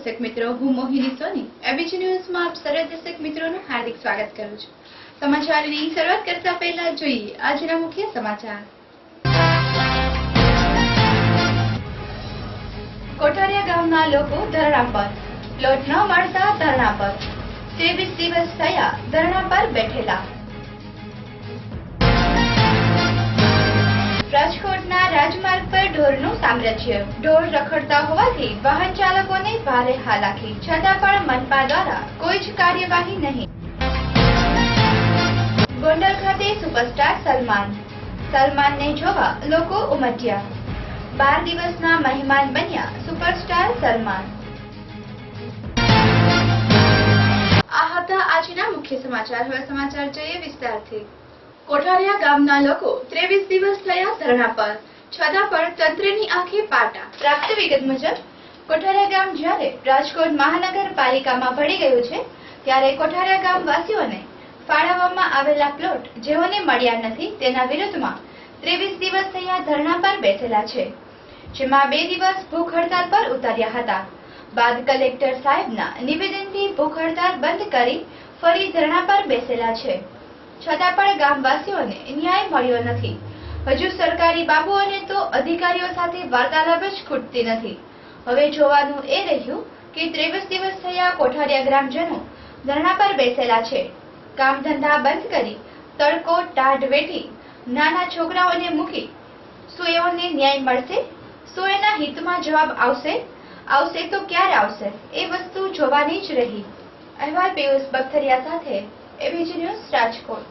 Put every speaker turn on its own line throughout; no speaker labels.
दर्शक मित्रों, हूँ मोहिनी सोनी एबीजी न्यूज में आप सर्व दर्शक मित्रों हार्दिक स्वागत करूँ छूं। समाचारों की शुरुआत करता पहला जोईए आजना मुख्य समाचार। कोठारिया गामना लोको धरણા पर, प्लॉट न મળતા ધરણા પર। 23 દિવસ થયા ધરણા પર બેઠેલા। રાજકોટના રાજમાર્ગ પર ઢોરનું સામ્રાજ્ય। ઢોર રખડતા હોવાથી વાહન ચાલકોને ભારે હાલાકી, છતાં પણ મનપા દ્વારા કોઈ જ કાર્યવાહી નહીં। ગોંડલ ખાતે સુપરસ્ટાર સલમાનને જોવા લોકો ઉમટ્યા। 12 દિવસના મહેમાન બન્યા સુપરસ્ટાર સલમાન। આ હતા આજના મુખ્ય સમાચાર। હવે સમાચાર જોઈએ વિસ્તારથી। કોઠારિયા ગામના લોકો 23 દિવસ થયા ધરણા પર, છતાં પણ તંત્રની આંખે પાટા। પ્રાપ્ત વિગત મુજબ કોઠારિયા ગામ જ્યારે રાજકોટ મહાનગરપાલિકામાં ભળી ગયું છે, ત્યારે કોઠારિયા ગામવાસીઓને ફાળવવામાં આવેલા પ્લોટ જેઓને મળ્યા નથી તેના વિરુદ્ધમાં 23 દિવસ થયા ધરણા પર બેઠેલા છે, જેમાં 2 દિવસ ભૂખ હડતાલ પર ઉતાર્યા હતા। બાદ કલેક્ટર સાહેબના નિવેદનથી ભૂખ હડતાલ બંધ કરી ફરી ધરણા પર બેસેલા છે, છતાં પણ ગામવાસીઓને ન્યાય મળ્યો નથી। હજુ સરકારી બાબુઓને તો અધિકારીઓ સાથે વાર્તાલાપ જ ખૂટતી નથી। હવે જોવાનું એ રહ્યું કે 23 દિવસ થયા કોઠારિયા ગ્રામજનો ધરણા પર બેસેલા છે। કામ ધંધા બંધ કરી તડકો ટાઢ વેઠી નાના છોકરાઓને મૂકી શું એઓને ન્યાય મળશે? શું એના હિતમાં જવાબ આવશે તો ક્યારે આવશે એ વસ્તુ જોવાની જ રહી। અહેવાલ પિયુષ બખતરિયા સાથે ABG news Rajkot.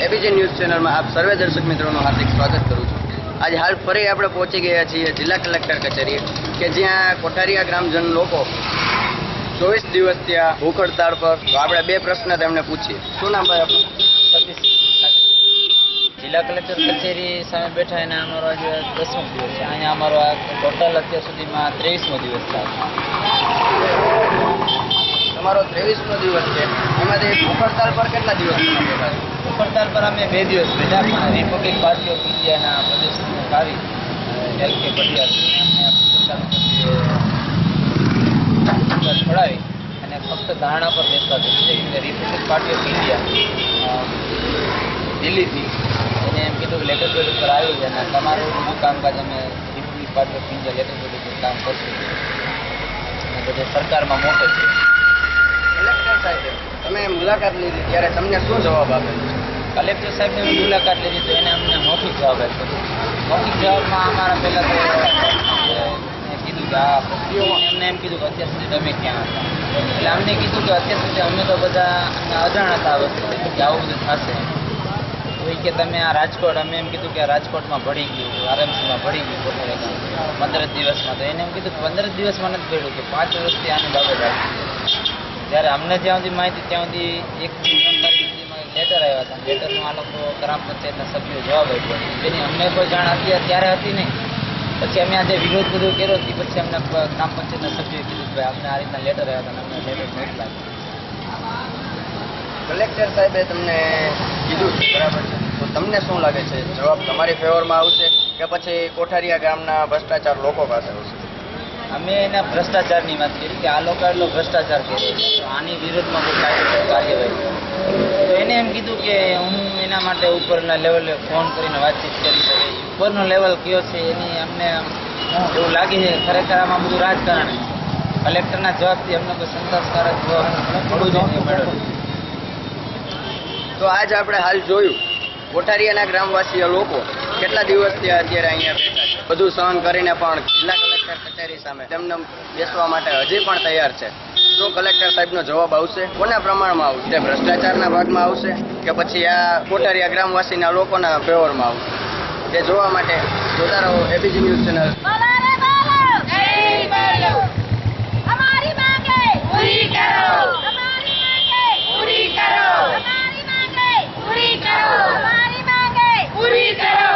ABG news channel में आप सर्वे दर्शक मित्रों हार्दिक स्वागत करूँ छूँ। आज हाल फरी आपणे पहुंची गया छीए जिला कलेक्टर कचेरी के ज्यां कोठारिया ग्रामजन लोको 24 दिवस थया भूख हड़ताल पर। तो आपणे 2 प्रश्न तेमने पूछीए। शुं नाम भाई आपनुं?
सतीश। जिला कलेक्टर कचेरी सामे बैठा एना अमारो आज 10मो दिवस छे। अहींया अमारो टोटल अत्यार सुधीमां 23मो दिवस छे।
તમારો 23મો દિવસ છે, એમાંથી ભૂખ હડતાલ પર કેટલા દિવસ બેઠા?
ભૂખ હડતાલ પર અમે 2 દિવસ બેઠા, પણ રિપબ્લિક પાર્ટી ઓફ ઇન્ડિયાના પ્રદેશ પ્રમુખ LK પટિયાલ છોડાવી અને ફક્ત ધારણા પર બેસતા હતા। રિપબ્લિક પાર્ટી ઓફ ઇન્ડિયા દિલ્હીથી એને એમ કીધું કે લેટર પેડ ઉપર આવ્યું છે અને તમારું કામકાજ અમે republic party of India letter pad ઉપર કામ કરશું અને બધે સરકારમાં મોટો છે।
કલેક્ટર સાહેબ તમે મુલાકાત લીધી ત્યારે તમને શું જવાબ આપેલો?
કલેક્ટર સાહેબને મુલાકાત લીધી તો એને અમને મૌખિક જવાબ આપ્યો। મૌખિક જવાબમાં અમારા પહેલાં તો કીધું કે આ એમને એમ કીધું કે અત્યાર સુધી તમે ક્યાં હતા? એટલે અમને કીધું કે અત્યાર સુધી અમે તો બધા અજાણ હતા આ વસ્તુ કે આવું બધું થશે। તો એ કે તમે આ રાજકોટ, અમે એમ કીધું કે આ રાજકોટમાં ભળી ગયું, આરએમસીમાં ભળી ગયું કોઠારિયા 15 દિવસમાં। તો એને એમ કીધું કે 15 દિવસમાં નથી ભળ્યું, કે 5 વર્ષથી આની બાબત આવી। જ્યારે અમને જ્યાં સુધી માહિતી ત્યાં સુધી 1 થી 3 તારીખ સુધીમાં લેટર આવ્યા હતા. લેટરનો આ લોકો ગ્રામ પંચાયતના સભ્યો જવાબ આપ્યો. તેની અમને કોઈ જાણ ત્યારે હતી નહીં. પછી અમે આજે વિરોધ બધો કર્યો હતી. પછી અમને ગ્રામ પંચાયતના સભ્યોએ કીધું કે ભાઈ આપણે આ રીતના લેટર આવ્યા હતા અમને લેટર મોકલાવ્યા.
કલેક્ટર સાહેબે તમને કીધું છે બરાબર છે, તો તમને શું લાગે છે જવાબ તમારી ફેવરમાં આવશે કે પછી કોઠારીયા ગામના ભ્રષ્ટાચાર લોકો પાસે આવશે?
અમે એના ભ્રષ્ટાચારની વાત કરી કે આ લોકો એટલો ભ્રષ્ટાચાર કર્યો છે, તો આની વિરોધમાં કોઈ કાયદેસર કાર્યવાહી. તો એને એમ કીધું કે હું એના માટે ઉપરના લેવલે ફોન કરીને વાતચીત કરી શકે. ઉપરનો લેવલ કયો છે એની અમને એવું લાગે છે ખરેખર આમાં બધું રાજકારણ છે. કલેક્ટરના જવાબથી અમને કોઈ સંતોષકારક થોડું જ મળ્યો.
તો આજ આપણે હાલ જોયું કોઠારીયાના ગ્રામવાસીઓ લોકો કેટલા દિવસથી અત્યારે અહીંયા બેઠા છે, બધું સહન કરીને પણ જિલ્લા કલેક્ટર કચેરી સામે તેમને બેસવા માટે હજી પણ તૈયાર છે. શું કલેક્ટર સાહેબનો જવાબ આવશે? કોના પ્રમાણમાં આવશે? તે ભ્રષ્ટાચારના ભાગમાં આવશે કે પછી આ કોઠારીયા ગ્રામવાસીના લોકોના ફેવરમાં આવશે? તે જોવા માટે જોતા રહો એબીજી ન્યૂઝ ચેનલ.
हमारी मांगे पूरी करो, हमारी मांगे पूरी करो, हमारी मांगे पूरी करो, हमारी मांगे पूरी करो.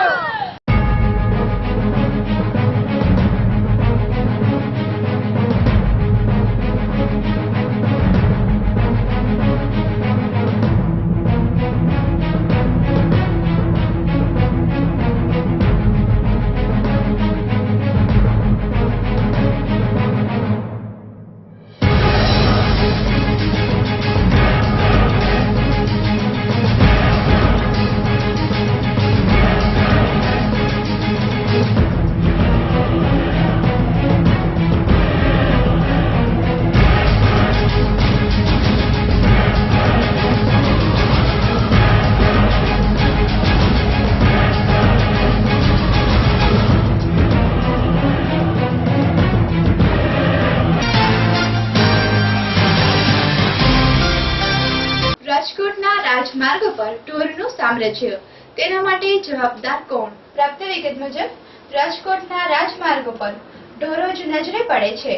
રાજકોટના રાજમાર્ગ પર ઢોરનું સામ્રાજ્ય, તેના માટે જવાબદાર કોણ? પ્રાપ્ત વિગત મુજબ રાજકોટના રાજમાર્ગ પર ઢોરો જ નજરે પડે છે,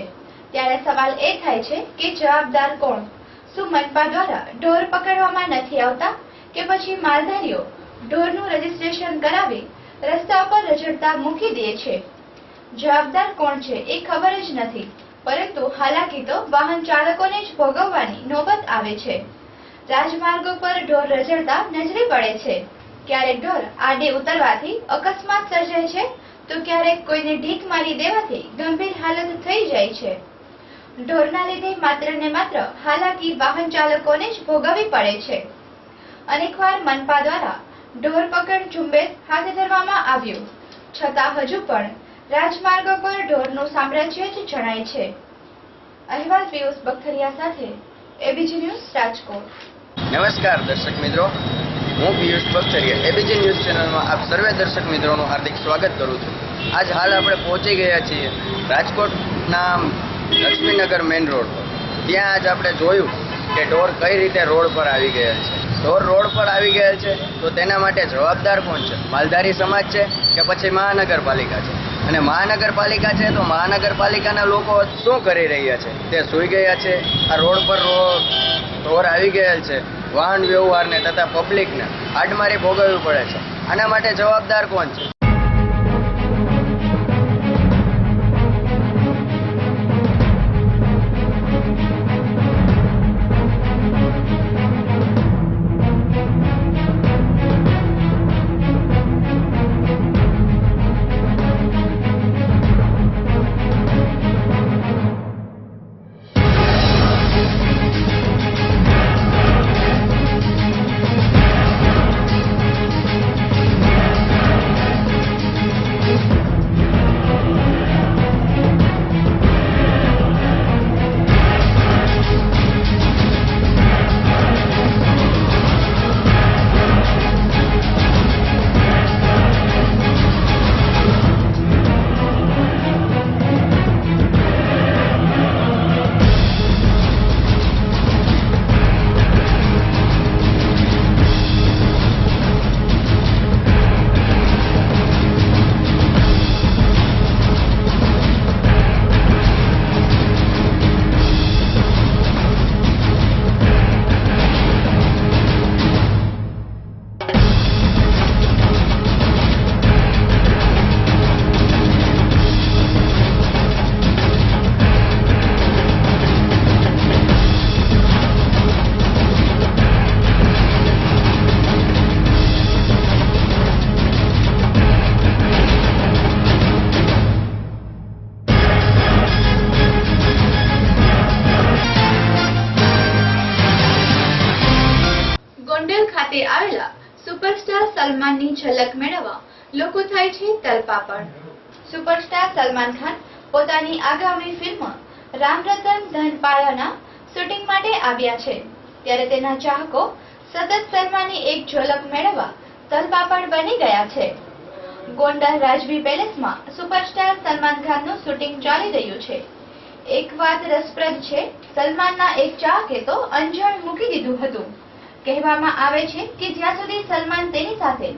ત્યારે સવાલ એ થાય છે કે જવાબદાર કોણ? શું મનપા દ્વારા ઢોર પકડવામાં નથી આવતા કે પછી માલધારીઓ ઢોરનું રજીસ્ટ્રેશન કરાવી રસ્તા પર રઝળતા મૂકી દે છે? જવાબદાર કોણ છે એ ખબર જ નથી, પરંતુ હાલાકી તો વાહન ચાલકોને જ ભોગવવાની નોબત આવે છે. રાજમાર્ગો પર ઢોર રઝળતા નજરે પડે છે. ક્યારેક ઢોર આડે ઉતરવાથી અકસ્માત સર્જાય છે, તો ક્યારેક કોઈને ઢીક મારી દેવાથી ગંભીર હાલત થઈ જાય છે. ઢોરના લીધે માત્ર ને માત્ર હાલાકી વાહન ચાલકોને જ ભોગવવી પડે છે. અનેકવાર મનપા દ્વારા ઢોર પકડ ઝુંબેશ હાથ ધરવામાં આવ્યું, છતાં હજુ પણ રાજમાર્ગો પર ઢોરનું સામ્રાજ્ય જ જણાય છે. અહેવાલ પિયુષ બખતરિયા સાથે એબીજી ન્યૂઝ રાજકોટ.
નમસ્કાર દર્શક મિત્રો, હું પિયુષ બખતરિયા એબીજી ન્યૂઝ ચેનલમાં આપ સર્વે દર્શક મિત્રોનું હાર્દિક સ્વાગત કરું છું. આજ હાલ આપણે પહોંચી ગયા છીએ રાજકોટના લક્ષ્મીનગર મેઇન રોડ પર. ત્યાં આજ આપણે જોયું કે ઢોર કઈ રીતે રોડ પર આવી ગયેલ છે. ઢોર રોડ પર આવી ગયેલ છે તો તેના માટે જવાબદાર કોણ છે? માલધારી સમાજ છે કે પછી મહાનગરપાલિકા છે? અને મહાનગરપાલિકા છે તો મહાનગરપાલિકાના લોકો શું કરી રહ્યા છે? તે સૂઈ ગયા છે. આ રોડ પર ઢોર આવી ગયેલ છે, વાહન વ્યવહારને તથા પબ્લિકને આડમારી ભોગવવી પડે છે. આના માટે જવાબદાર કોણ છે?
સુપરસ્ટાર સલમાનની ઝલક મેળવવા લોકો થાય છે તલપાપડ. સુપરસ્ટાર સલમાન ખાન પોતાની આગામી ફિલ્મ રામ રતન ધન પાયાના શૂટિંગ માટે આવ્યા છે, ત્યારે તેના ચાહકો સતત સલમાનની એક ઝલક મેળવવા તલપાપડ બની ગયા છે. ગોંડલ રાજવી પેલેસમાં સુપરસ્ટાર સલમાન ખાનનું શૂટિંગ ચાલી રહ્યું છે. એક વાત રસપ્રદ છે, સલમાનના એક ચાહકે તો અંજણ મૂકી દીધું હતું. કહેવામાં આવે છે કે જ્યાં સુધી સલમાન તેની સાથે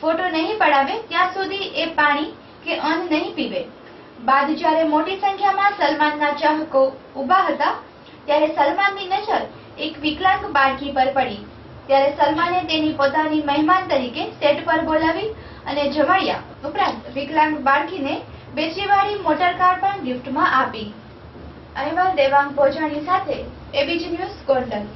ફોટો નહીં પડાવે ત્યાં સુધી એ પાણી કે અન્ન નહીં પીવે. બાદ જ્યારે મોટી સંખ્યામાં સલમાનના ચાહકો ઊભા હતા ત્યારે સલમાનની નજર એક વિકલાંગ બાળકી પર પડી. ત્યારે સલમાને તેની પોતાની મહેમાન તરીકે સેટ પર બોલાવી અને જમાડ્યા. ઉપરાંત વિકલાંગ બાળકીને બેટરીવાળી મોટર કાર પણ ગિફ્ટમાં આપી. અહેવાલ દેવાંગ ભોજાણી સાથે એબીજી ન્યૂઝ ગોંડલ.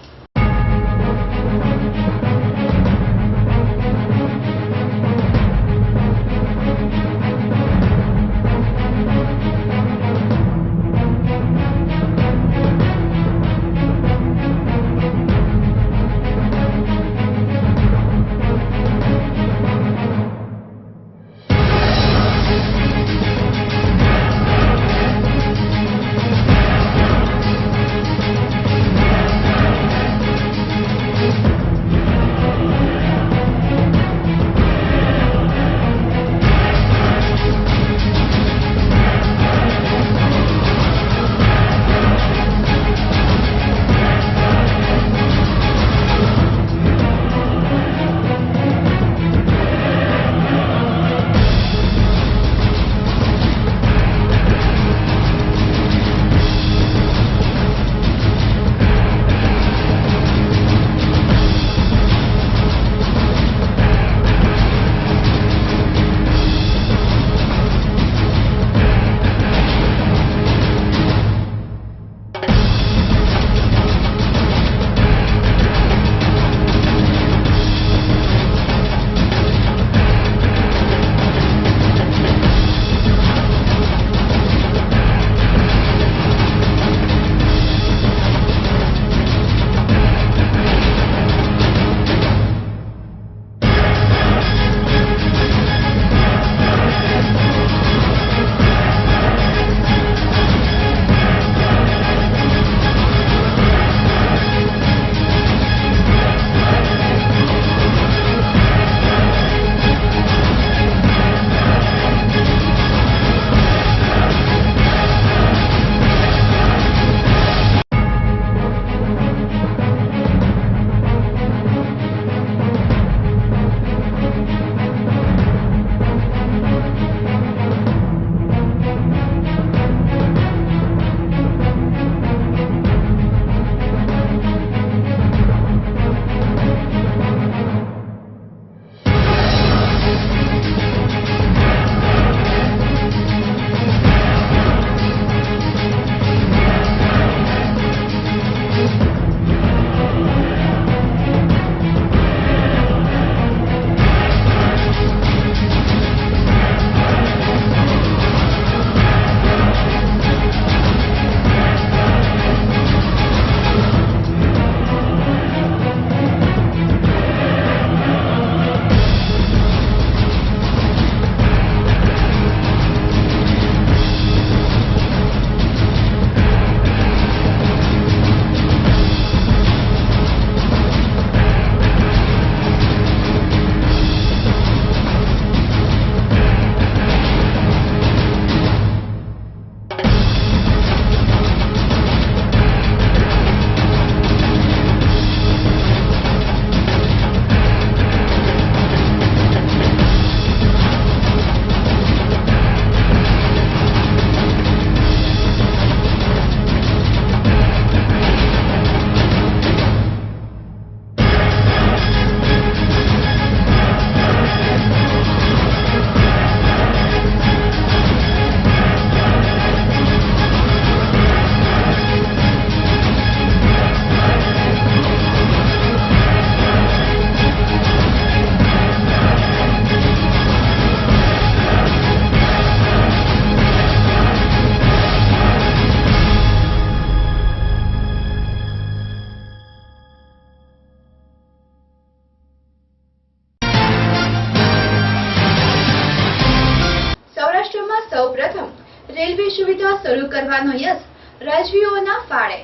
રેલવે સુવિધા શરૂ કરવાનો યશ રાજવીઓના ફાળે.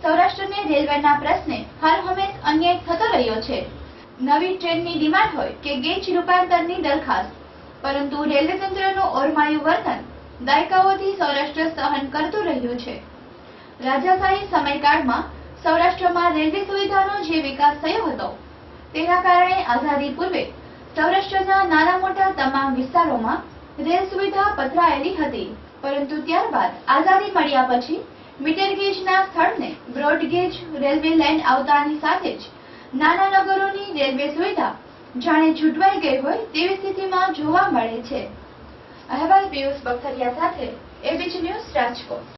સૌરાષ્ટ્રને રેલવેના પ્રશ્ને હર હંમેશ અન્યાય થતો રહ્યો છે. નવી ટ્રેનની ડિમાન્ડ હોય કે ગેજ રૂપાંતરની દરખાસ્ત, પરંતુ રેલવે તંત્રનું ઓરમાયું વર્તન દાયકાઓથી સૌરાષ્ટ્ર સહન કરતું રહ્યું છે. રાજાશાહી સમયકાળમાં સૌરાષ્ટ્રમાં રેલવે સુવિધાનો જે વિકાસ થયો હતો તેના કારણે આઝાદી પૂર્વે સૌરાષ્ટ્રના નાના મોટા તમામ વિસ્તારોમાં રેલ સુવિધા પથરાયેલી હતી. પરંતુ ત્યારબાદ આઝાદી મળ્યા પછી મીટર ગેજના સ્થળને બ્રોડ ગેજ રેલવે લાઇન આવતાની સાથે જ નાના નગરોની રેલવે સુવિધા જાણે છૂટવાઈ ગઈ હોય તેવી સ્થિતિમાં જોવા મળે છે. અહેવાલ પિયુષ બખતરિયા સાથે એબીપી ન્યૂઝ રાજકોટ.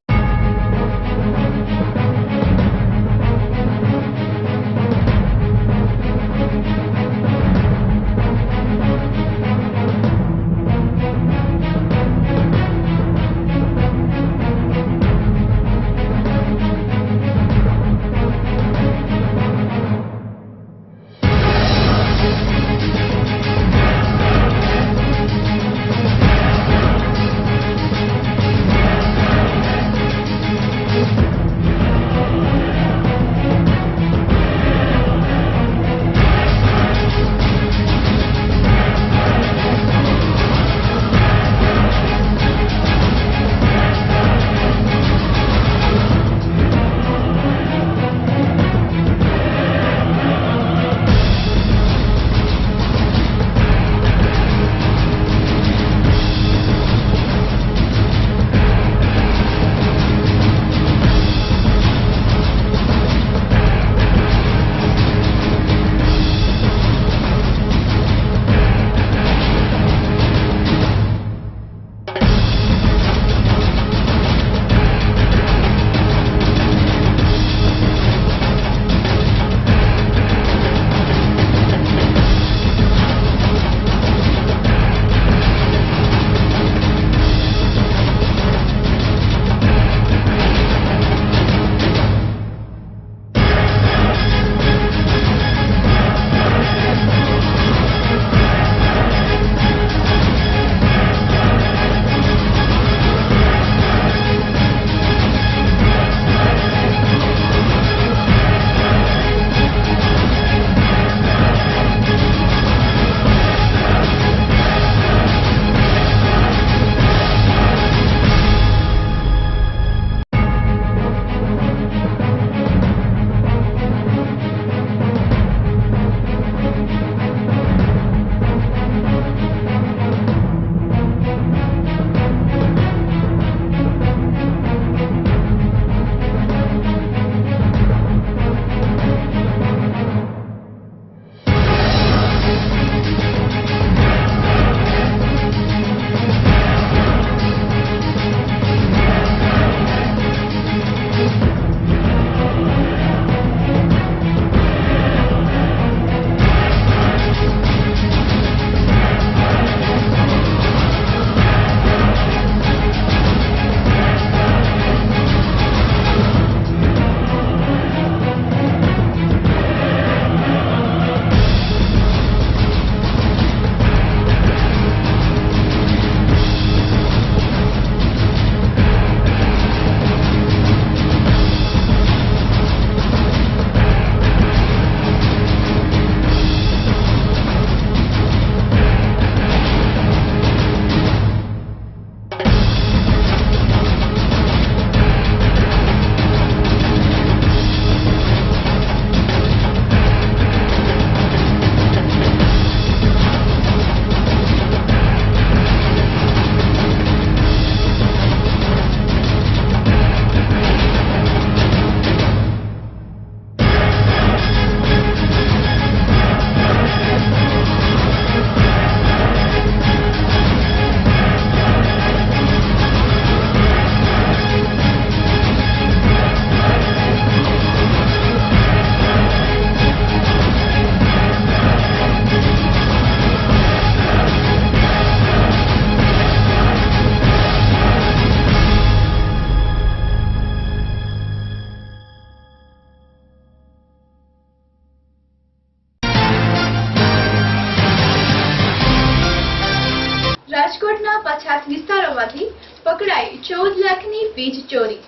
રાજકોટના પછાત વિસ્તારોમાંથી પકડાઈ 14 લાખની વીજ ચોરી।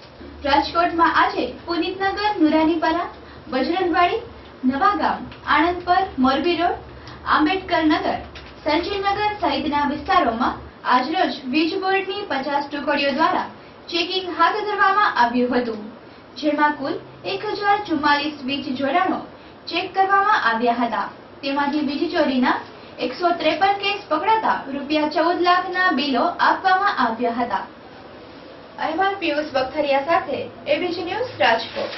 રાજકોટમાં આજે પુનિતનગર, નુરાનીપરા, બજરંગવાડી, નવાગામ, આણંદપર, મોરબી રોડ, આંબેડકર નગર, સંજયનગર સહિતના વિસ્તારોમાં આજરોજ વીજ બોર્ડની 50 ટુકડીઓ દ્વારા ચેકિંગ હાથ ધરવામાં આવ્યું હતું, જેમાં કુલ 1044 વીજ જોડાણો ચેક કરવામાં આવ્યા હતા। તેમાંથી વીજ ચોરીના 153 કેસ પકડાતા ₹14 લાખના બિલો આપવામાં આવ્યા હતા। અહેવાલ પિયુષ બખતરિયા સાથે એબીસી ન્યૂઝ રાજકોટ।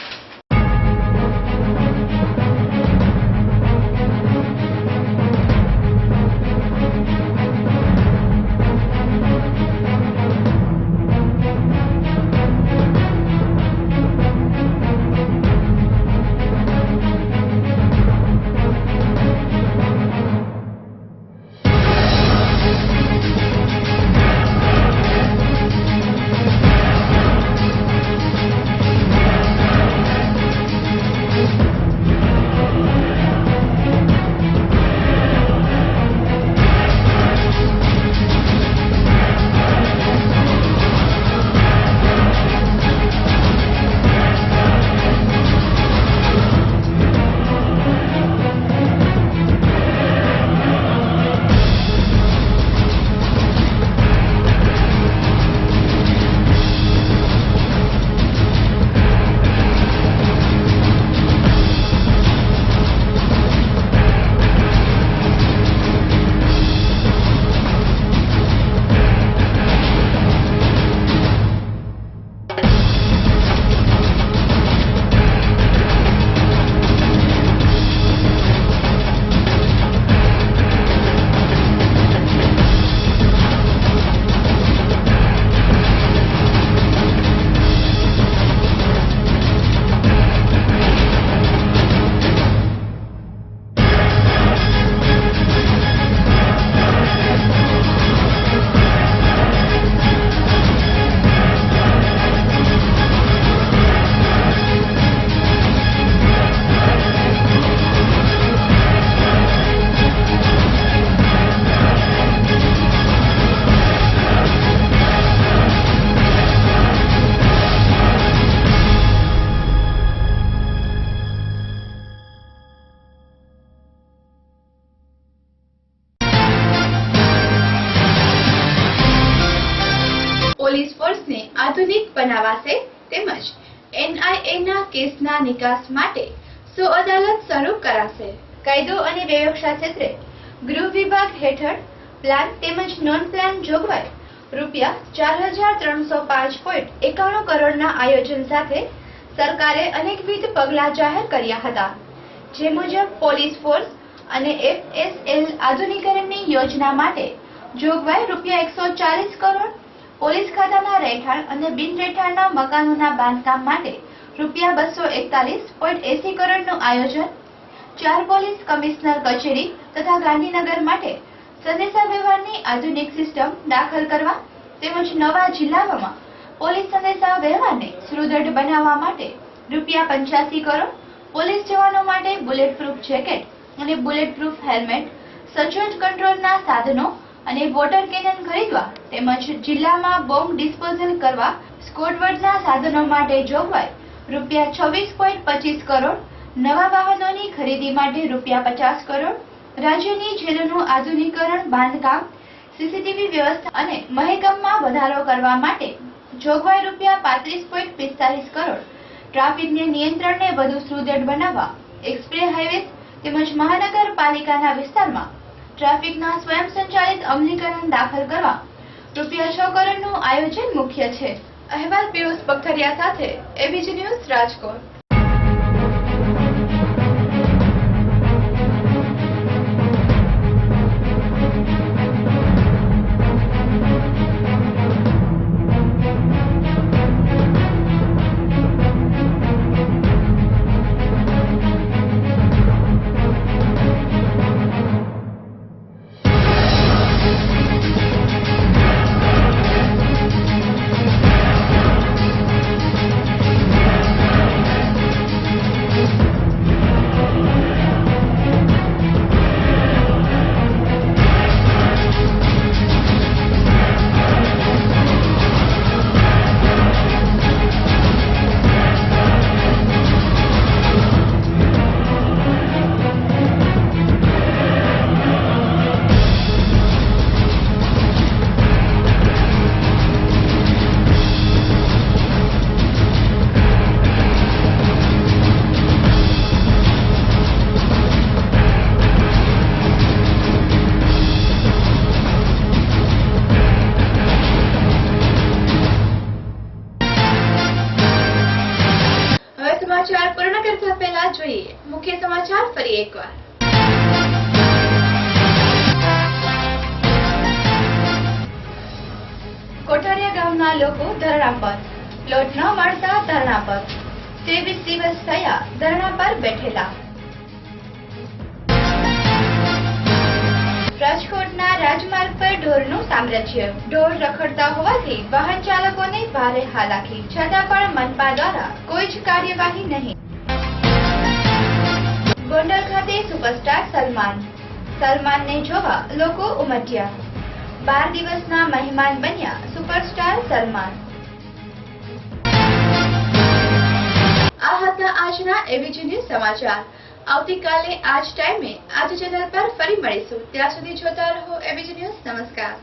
પોલીસ ફોર્સને આધુનિક બનાવાશે તેમજ NIA કેસના નિકાસ માટે 100 અદાલત શરૂ કરાશે। કાયદો અને વ્યવસ્થા ક્ષેત્રે ગૃહ વિભાગ હેઠળ પ્લાન તેમજ નોન પ્લાન જોગવાઈ ₹4305.91 કરોડના આયોજન સાથે સરકારે અનેકવિધ પગલાં જાહેર કર્યા હતા, જે મુજબ પોલીસ ફોર્સ અને FSL આધુનિકરણની યોજના માટે જોગવાઈ ₹140 કરોડ, પોલીસ ખાતાના રહેઠાણ અને બિન રહેઠાણના મકાનોના બાંધકામ માટે ₹241.80 કરોડનું આયોજન, 4 પોલીસ કમિશનર કચેરી તથા ગાંધીનગર માટે સંદેશાવ્યવહારની આધુનિક સિસ્ટમ દાખલ કરવા તેમજ નવા જિલ્લાઓમાં પોલીસ સંદેશાવ્યવહારને સુદૃઢ બનાવવા માટે ₹85 કરોડ, પોલીસ જવાનો માટે બુલેટ પ્રૂફ જેકેટ અને બુલેટ પ્રૂફ હેલ્મેટ, સચોટ કંટ્રોલના સાધનો અને વોટર કેનન ખરીદવા તેમજ જિલ્લામાં બોમ્બ ડિસ્પોઝલ કરવા સ્કોડવર્ડના સાધનો માટે જોગવાઈ ₹26.25 કરોડ, નવા વાહનોની ખરીદી માટે ₹50 કરોડ, રાજ્યની જેલોનું આધુનિકરણ, બાંધકામ, સીસીટીવી વ્યવસ્થા અને મહેકમમાં વધારો કરવા માટે જોગવાઈ ₹35.45 કરોડ, ટ્રાફિકને નિયંત્રણને વધુ સુદૃઢ બનાવવા એક્સપ્રેસ હાઈવે તેમજ મહાનગરપાલિકાના વિસ્તારમાં ટ્રાફિકના સ્વયંસંચાલિત અમલીકરણ દાખલ કરવા ₹6 કરોડનું આયોજન મુખ્ય છે। અહેવાલ પિયુષ બખતરિયા સાથે એબીસી ન્યૂઝ રાજકોટ। ફરી એકવાર. કોઠારિયા ગામના લોકો ધરણા પર. પ્લોટ ન મળતા ધરણા પર. 23 દિવસ થયા ધરણા પર બેઠેલા. રાજકોટના રાજમાર્ગ પર ઢોરનું સામ્રાજ્ય. ઢોર રખડતા હોવાથી વાહન ચાલકોને ભારે હાલાકી. છતાં પણ મનપા દ્વારા કોઈ જ કાર્યવાહી નહીં. ગોંડલ ખાતે સુપરસ્ટાર સલમાન. સલમાનને જોવા લોકો ઉમટ્યા. 12 દિવસના મહેમાન બન્યા સુપરસ્ટાર સલમાન. આ હતા આજના એબીજી ન્યૂઝ સમાચાર. આવતીકાલે આ જ ટાઈમે આ જ ચેનલ પર ફરી મળીશું. ત્યાં સુધી જોતા રહો એબીજી ન્યૂઝ. નમસ્કાર.